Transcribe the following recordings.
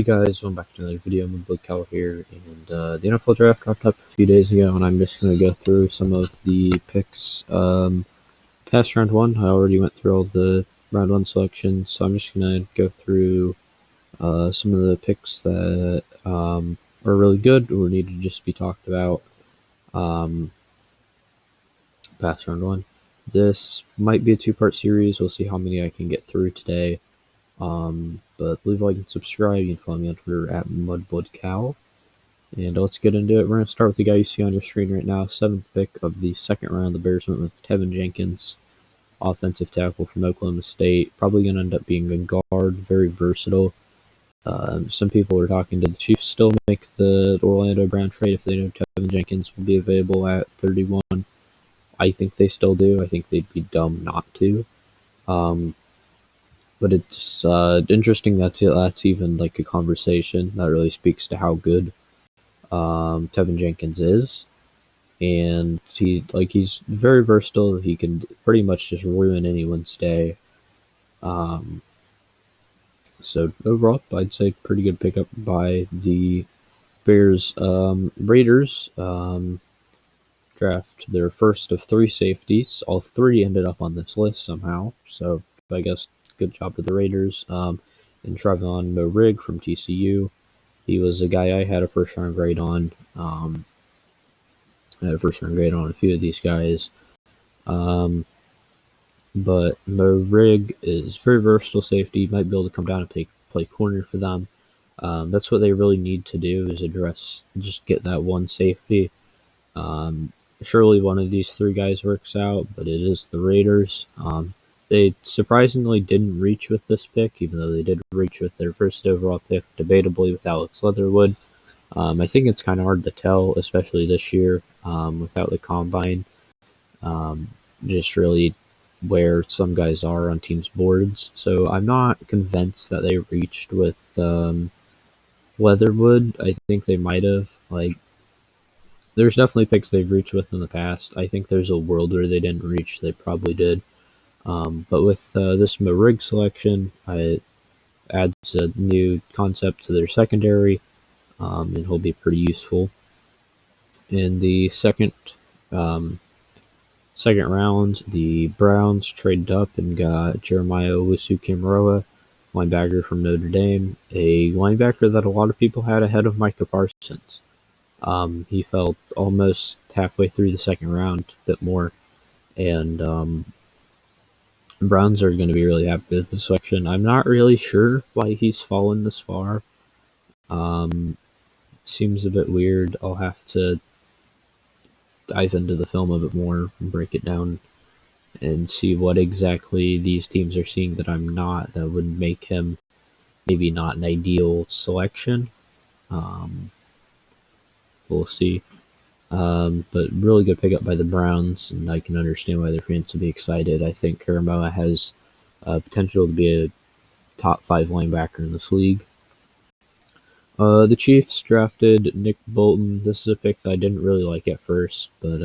Hey guys, welcome back to another video. I'm Blake Cal here, and the NFL draft dropped up a few days ago, and I'm just going to go through some of the picks past round one. I already went through all the round one selections, so I'm just going to go through some of the picks that are really good or need to just be talked about past round one. This might be a two-part series. We'll see how many I can get through today. But leave a like and subscribe. You can follow me on Twitter at MudbloodCow. And let's get into it. We're going to start with the guy you see on your screen right now. 7th pick of the second round. The Bears went with Tevin Jenkins, offensive tackle from Oklahoma State. Probably going to end up being a guard, very versatile. Some people are talking to the Chiefs still make the Orlando Brown trade if they know Tevin Jenkins will be available at 31. I think they still do. I think they'd be dumb not to. But it's interesting that's even like a conversation. That really speaks to how good Tevin Jenkins is. And he's very versatile. He can pretty much just ruin anyone's day. So overall, I'd say pretty good pickup by the Bears. Raiders draft their first of 3 safeties. All 3 ended up on this list somehow. So I guess good job to the Raiders. And Trevon Moehrig from TCU. He was a guy I had a first round grade on. I had a first round grade on a few of these guys. But Moehrig is very versatile safety. Might be able to come down and play corner for them. That's what they really need to do is just get that one safety. Surely one of these 3 guys works out, but it is the Raiders. They surprisingly didn't reach with this pick, even though they did reach with their first overall pick, debatably with Alex Leatherwood. I think it's kind of hard to tell, especially this year without the combine. Just really where some guys are on teams' boards. So I'm not convinced that they reached with Leatherwood. I think they might have. There's definitely picks they've reached with in the past. I think there's a world where they didn't reach. They probably did. But with this Moehrig selection, it adds a new concept to their secondary, and he'll be pretty useful. In the second round, the Browns traded up and got Jeremiah Owusu-Koramoah, linebacker from Notre Dame, a linebacker that a lot of people had ahead of Micah Parsons. He fell almost halfway through the second round, a bit more, and Browns are going to be really happy with the selection. I'm not really sure why he's fallen this far. It seems a bit weird. I'll have to dive into the film a bit more and break it down and see what exactly these teams are seeing that I'm not, that would make him maybe not an ideal selection. We'll see. But really good pickup by the Browns, and I can understand why their fans would be excited. I think Koramoah has potential to be a top 5 linebacker in this league. The Chiefs drafted Nick Bolton. This is a pick that I didn't really like at first, but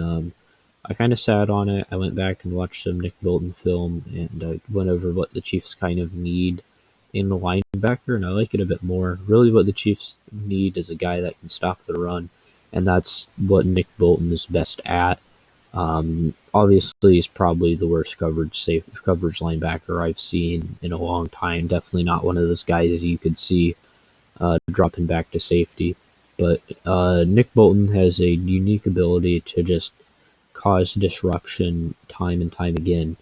I kind of sat on it. I went back and watched some Nick Bolton film, and I went over what the Chiefs kind of need in a linebacker, and I like it a bit more. Really what the Chiefs need is a guy that can stop the run, and that's what Nick Bolton is best at. Obviously, he's probably the worst coverage linebacker I've seen in a long time. Definitely not one of those guys you could see dropping back to safety. But Nick Bolton has a unique ability to just cause disruption time and time again.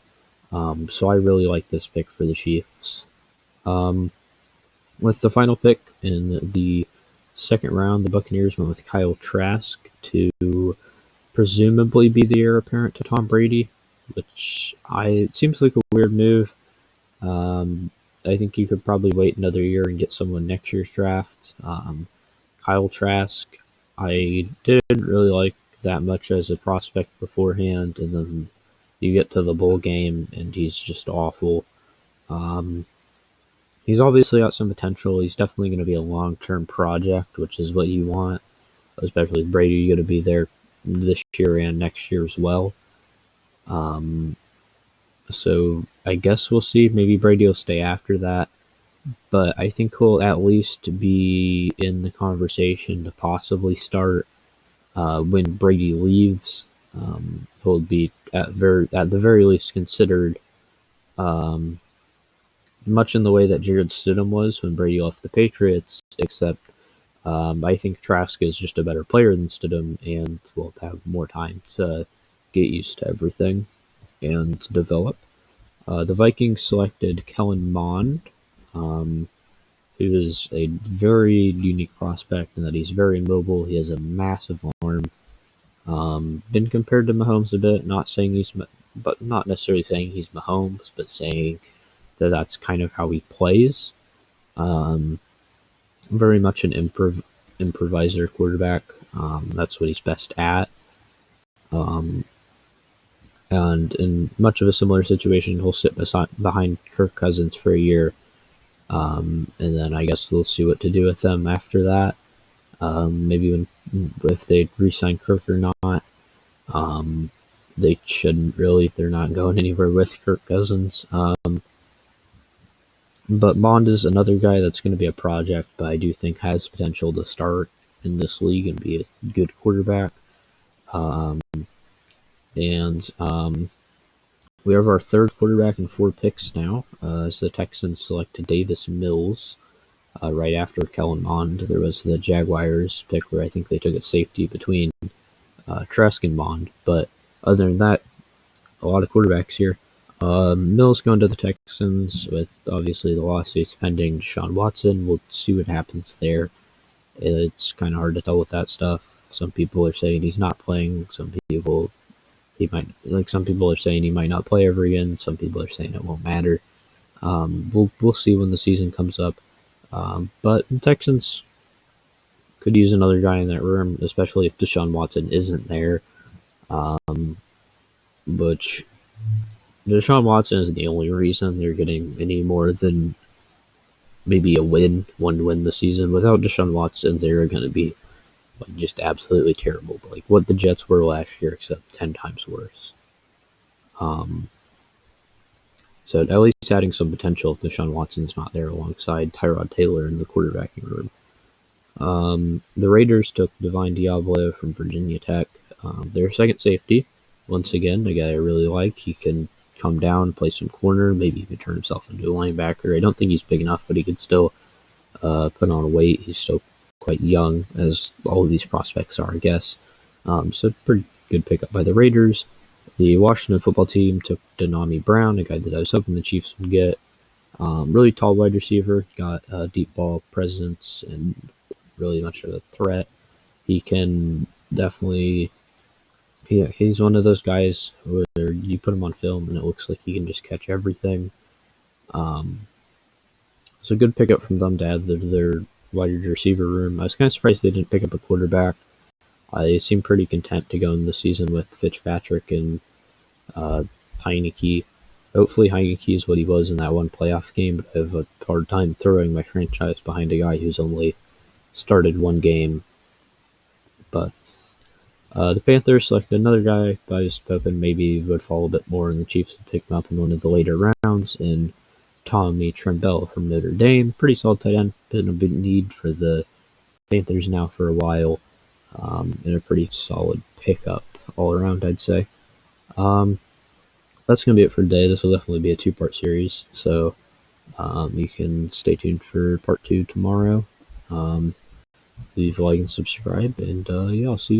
So I really like this pick for the Chiefs. With the final pick in the second round, the Buccaneers went with Kyle Trask to presumably be the heir apparent to Tom Brady, which it seems like a weird move. I think you could probably wait another year and get someone next year's draft. Kyle Trask, I didn't really like that much as a prospect beforehand, and then you get to the bowl game and he's just awful. He's obviously got some potential. He's definitely going to be a long-term project, which is what you want, especially with Brady going to be there this year and next year as well. So I guess we'll see. Maybe Brady will stay after that. but I think he'll at least be in the conversation to possibly start when Brady leaves. He'll be at the very least considered, um, much in the way that Jared Stidham was when Brady left the Patriots, except I think Trask is just a better player than Stidham and will have more time to get used to everything and develop. The Vikings selected Kellen Mond, um, who is a very unique prospect in that he's very mobile. He has a massive arm. Been compared to Mahomes a bit, but not necessarily saying he's Mahomes, but saying that that's kind of how he plays. Um, Very much an improviser quarterback. That's what he's best at. Um, and in much of a similar situation, he'll sit behind Kirk Cousins for a year, and then I guess they'll see what to do with them after that. Maybe if they re-sign Kirk or not. Um, they shouldn't really. They're not going anywhere with Kirk Cousins. But Bond is another guy that's going to be a project, but I do think has potential to start in this league and be a good quarterback. Um, and we have our third quarterback and 4 picks now. As the Texans selected Davis Mills right after Kellen Mond. There was the Jaguars pick where I think they took a safety between Trask and Mond. But other than that, a lot of quarterbacks here. Mills going to the Texans with obviously the lawsuits pending. Deshaun Watson. We'll see what happens there. It's kind of hard to tell with that stuff. Some people are saying he's not playing. Some people are saying he might not play ever again. Some people are saying it won't matter. We'll see when the season comes up. But the Texans could use another guy in that room, especially if Deshaun Watson isn't there. Which Deshaun Watson is the only reason they're getting any more than maybe one win this season. Without Deshaun Watson, they're going to be just absolutely terrible. Like what the Jets were last year, except 10 times worse. So at least adding some potential if Deshaun Watson's not there alongside Tyrod Taylor in the quarterbacking room. The Raiders took Divine Diablo from Virginia Tech. Their second safety, once again, a guy I really like. He can come down, play some corner, maybe he could turn himself into a linebacker. I don't think he's big enough, but he could still put on weight. He's still quite young, as all of these prospects are, I guess. So pretty good pickup by the Raiders. The Washington football team took Denami Brown, a guy that I was hoping the Chiefs would get. Really tall wide receiver, got a deep ball presence and really much of a threat. He can definitely, he's one of those guys where you put him on film and it looks like he can just catch everything. It's a good pickup from them to add their wide receiver room. I was kind of surprised they didn't pick up a quarterback. They seem pretty content to go in the season with Fitzpatrick and Heineke. Hopefully Heineke is what he was in that one playoff game, but I have a hard time throwing my franchise behind a guy who's only started one game. But the Panthers selected another guy, but I was hoping maybe would fall a bit more, and the Chiefs would pick him up in one of the later rounds, and Tommy Tremble from Notre Dame. Pretty solid tight end. Been a big need for the Panthers now for a while. And a pretty solid pickup all around, I'd say. That's going to be it for today. This will definitely be a 2-part series, so you can stay tuned for part 2 tomorrow. Leave a like and subscribe, and yeah, I'll see you.